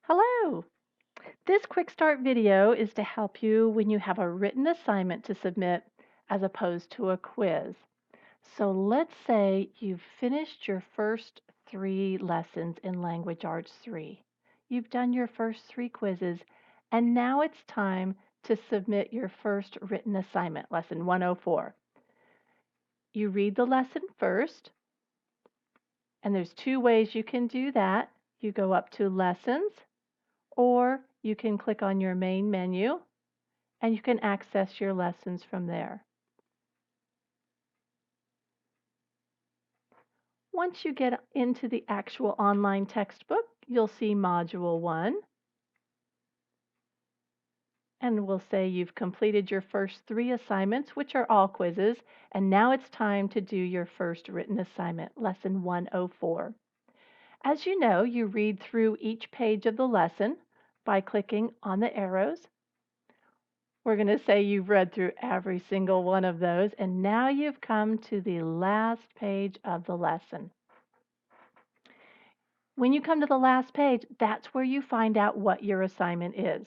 Hello! This quick start video is to help you when you have a written assignment to submit as opposed to a quiz. So let's say you've finished your first 3 lessons in Language Arts 3. You've done your first 3 quizzes, and now it's time to submit your first written assignment, lesson 104. You read the lesson first, and there's 2 ways you can do that. You go up to Lessons, or you can click on your main menu and you can access your lessons from there. Once you get into the actual online textbook, you'll see Module 1, and we'll say you've completed your first 3 assignments, which are all quizzes, and now it's time to do your first written assignment, Lesson 104. As you know, you read through each page of the lesson by clicking on the arrows. We're going to say you've read through every single one of those, and now you've come to the last page of the lesson. When you come to the last page, that's where you find out what your assignment is.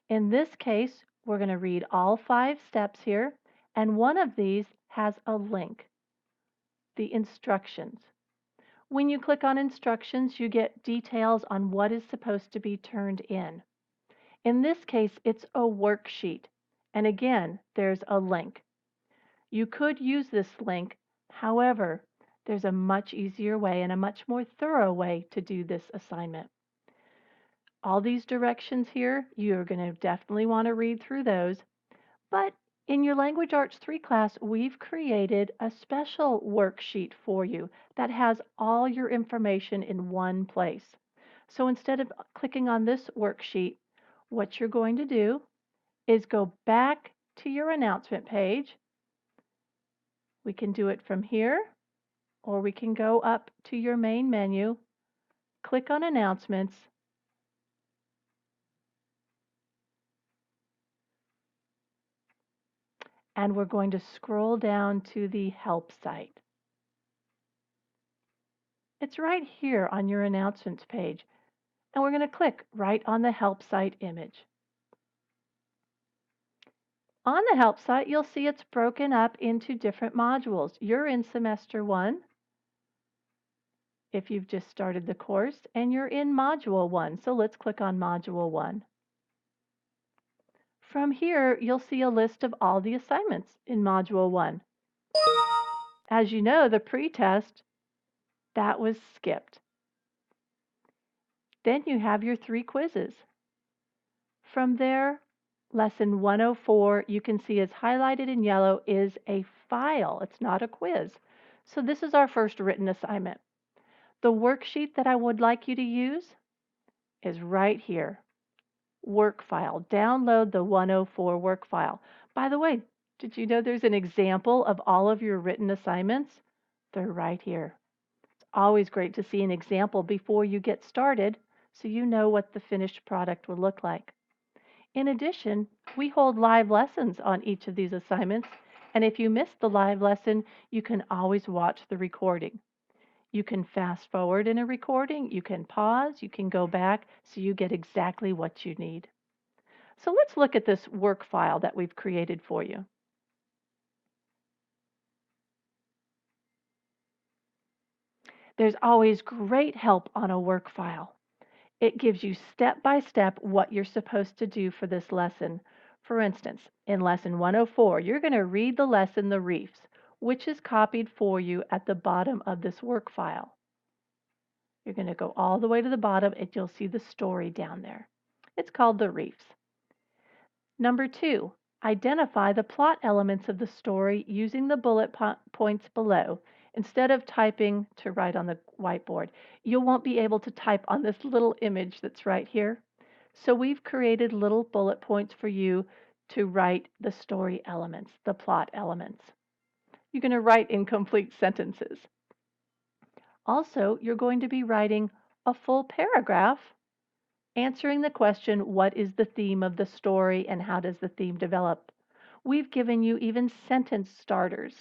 In this case, we're going to read all 5 steps here, and one of these has a link, the instructions. When you click on instructions, you get details on what is supposed to be turned in. In this case, it's a worksheet, and again, there's a link. You could use this link, however, there's a much easier way and a much more thorough way to do this assignment. All these directions here, you're going to definitely want to read through those. But in your Language Arts 3 class, we've created a special worksheet for you that has all your information in one place. So instead of clicking on this worksheet, what you're going to do is go back to your announcement page. We can do it from here, or we can go up to your main menu, click on Announcements, and we're going to scroll down to the Help site. It's right here on your announcements page, and we're going to click right on the Help site image. On the Help site, you'll see it's broken up into different modules. You're in Semester 1 if you've just started the course, and you're in Module 1, so let's click on Module 1. From here, you'll see a list of all the assignments in Module 1. As you know, the pretest, that was skipped. Then you have your 3 quizzes. From there, lesson 104, you can see is highlighted in yellow, is a file. It's not a quiz. So this is our first written assignment. The worksheet that I would like you to use is right here. Work file. Download the 104 work file. By the way, did you know there's an example of all of your written assignments? They're right here. It's always great to see an example before you get started so you know what the finished product will look like. In addition, we hold live lessons on each of these assignments, and if you miss the live lesson, you can always watch the recording. You can fast forward in a recording, you can pause, you can go back so you get exactly what you need. So let's look at this work file that we've created for you. There's always great help on a work file. It gives you step by step what you're supposed to do for this lesson. For instance, in lesson 104, you're going to read the lesson The Reefs, which is copied for you at the bottom of this work file. You're going to go all the way to the bottom and you'll see the story down there. It's called The Reefs. Number 2, identify the plot elements of the story using the bullet points below. Instead of typing to write on the whiteboard, you won't be able to type on this little image that's right here. So we've created little bullet points for you to write the story elements, the plot elements. You're going to write incomplete sentences. Also, you're going to be writing a full paragraph answering the question, what is the theme of the story and how does the theme develop? We've given you even sentence starters.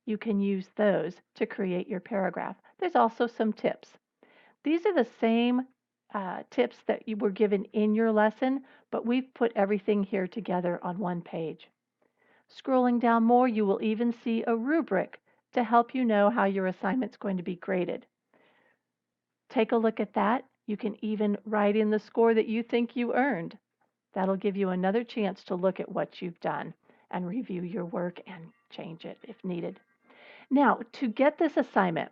You can use those to create your paragraph. There's also some tips. These are the same tips that you were given in your lesson, but we've put everything here together on one page. Scrolling down more, you will even see a rubric to help you know how your assignment's going to be graded. Take a look at that. You can even write in the score that you think you earned. That'll give you another chance to look at what you've done and review your work and change it if needed. Now, to get this assignment,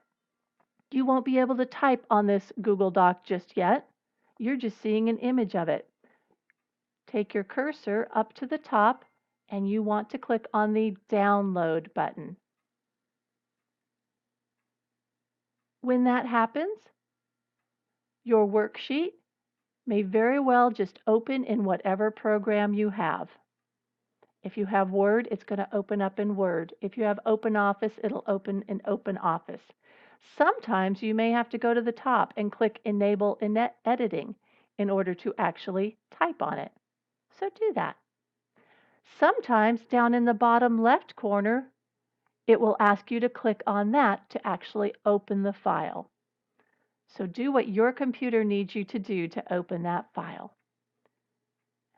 you won't be able to type on this Google Doc just yet. You're just seeing an image of it. Take your cursor up to the top and you want to click on the download button. When that happens, your worksheet may very well just open in whatever program you have. If you have Word, it's going to open up in Word. If you have OpenOffice, it'll open in OpenOffice. Sometimes you may have to go to the top and click Enable Editing in order to actually type on it. So do that. Sometimes down in the bottom left corner, it will ask you to click on that to actually open the file. So do what your computer needs you to do to open that file.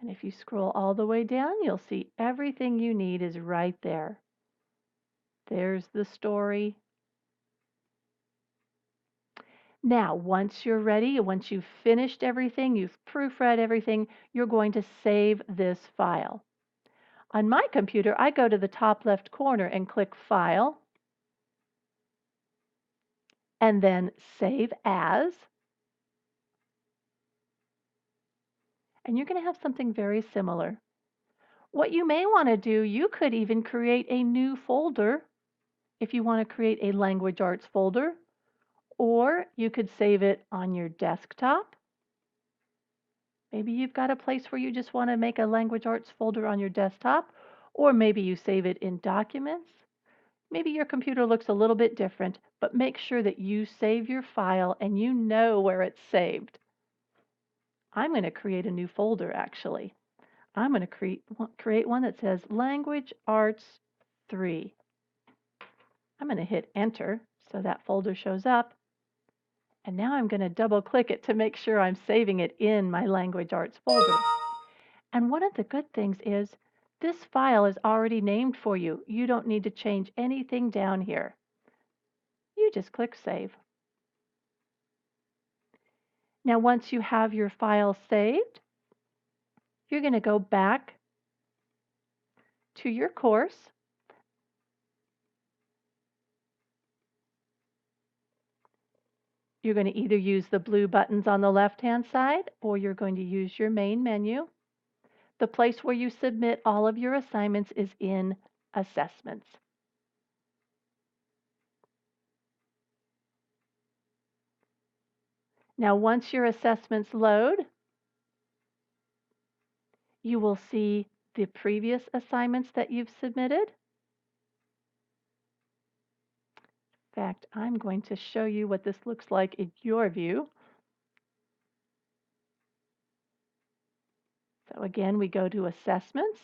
And if you scroll all the way down, you'll see everything you need is right there. There's the story. Now, once you're ready, once you've finished everything, you've proofread everything, you're going to save this file. On my computer, I go to the top left corner and click File, and then Save As. And you're going to have something very similar. What you may want to do, you could even create a new folder if you want to create a language arts folder, or you could save it on your desktop. Maybe you've got a place where you just want to make a language arts folder on your desktop, or maybe you save it in documents. Maybe your computer looks a little bit different, but make sure that you save your file and you know where it's saved. I'm going to create a new folder actually. I'm going to create one that says Language Arts 3. I'm going to hit Enter so that folder shows up. And now I'm going to double click it to make sure I'm saving it in my Language Arts folder. And one of the good things is this file is already named for you. You don't need to change anything down here. You just click Save. Now once you have your file saved, you're going to go back to your course. You're going to either use the blue buttons on the left-hand side or you're going to use your main menu. The place where you submit all of your assignments is in Assessments. Now once your assessments load, you will see the previous assignments that you've submitted. In fact, I'm going to show you what this looks like in your view. So again, we go to Assessments.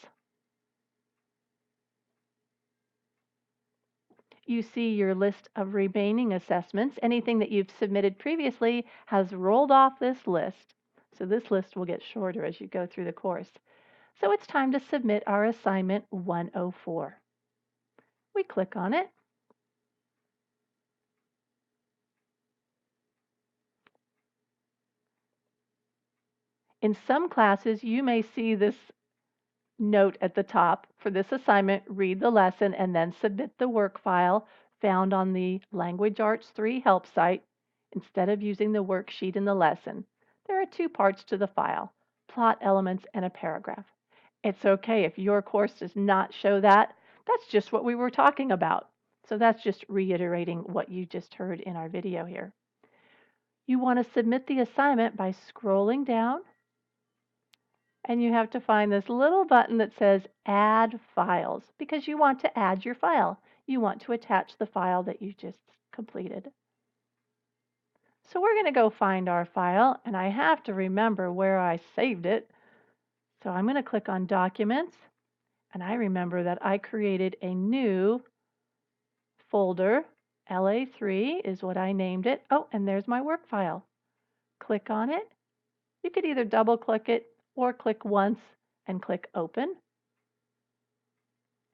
You see your list of remaining assessments. Anything that you've submitted previously has rolled off this list. So this list will get shorter as you go through the course. So it's time to submit our assignment 104. We click on it. In some classes, you may see this note at the top. For this assignment, read the lesson and then submit the work file found on the Language Arts 3 help site instead of using the worksheet in the lesson. There are two parts to the file, plot elements and a paragraph. It's okay if your course does not show that. That's just what we were talking about. So that's just reiterating what you just heard in our video here. You want to submit the assignment by scrolling down, and you have to find this little button that says Add Files because you want to add your file. You want to attach the file that you just completed. So we're going to go find our file, and I have to remember where I saved it. So I'm going to click on Documents, and I remember that I created a new folder. LA3 is what I named it. Oh, and there's my work file. Click on it, You could either double click it or click once and click open.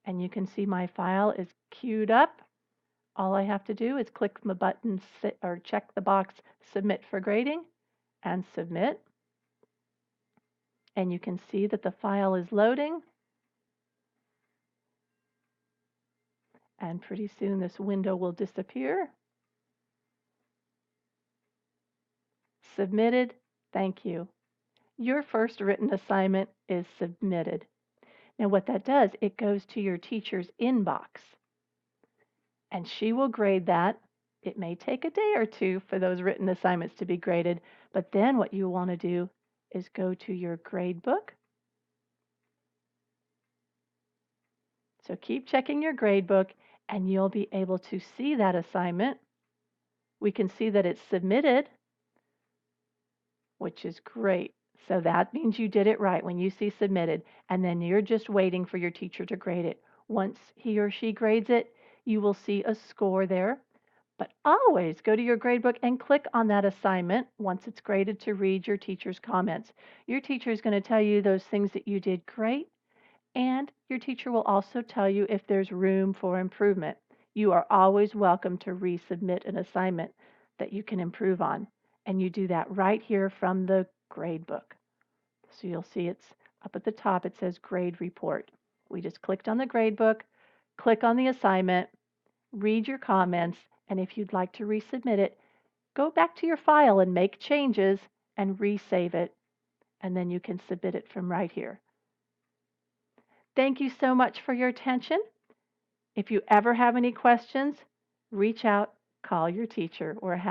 And you can see my file is queued up. All I have to do is click the button or check the box submit for grading and submit. And you can see that the file is loading. And pretty soon this window will disappear. Submitted. Thank you. Your first written assignment is submitted. Now what that does, it goes to your teacher's inbox. And she will grade that. It may take a day or two for those written assignments to be graded, but then what you want to do is go to your grade book. So keep checking your grade book and you'll be able to see that assignment. We can see that it's submitted, which is great. So that means you did it right when you see submitted, and then you're just waiting for your teacher to grade it. Once he or she grades it, you will see a score there. But always go to your gradebook and click on that assignment once it's graded to read your teacher's comments. Your teacher is going to tell you those things that you did great, and your teacher will also tell you if there's room for improvement. You are always welcome to resubmit an assignment that you can improve on, and you do that right here from the gradebook. So you'll see it's up at the top, it says grade report. We just clicked on the gradebook, click on the assignment, read your comments, and if you'd like to resubmit it, go back to your file and make changes and resave it, and then you can submit it from right here. Thank you so much for your attention. If you ever have any questions, reach out, call your teacher. We're happy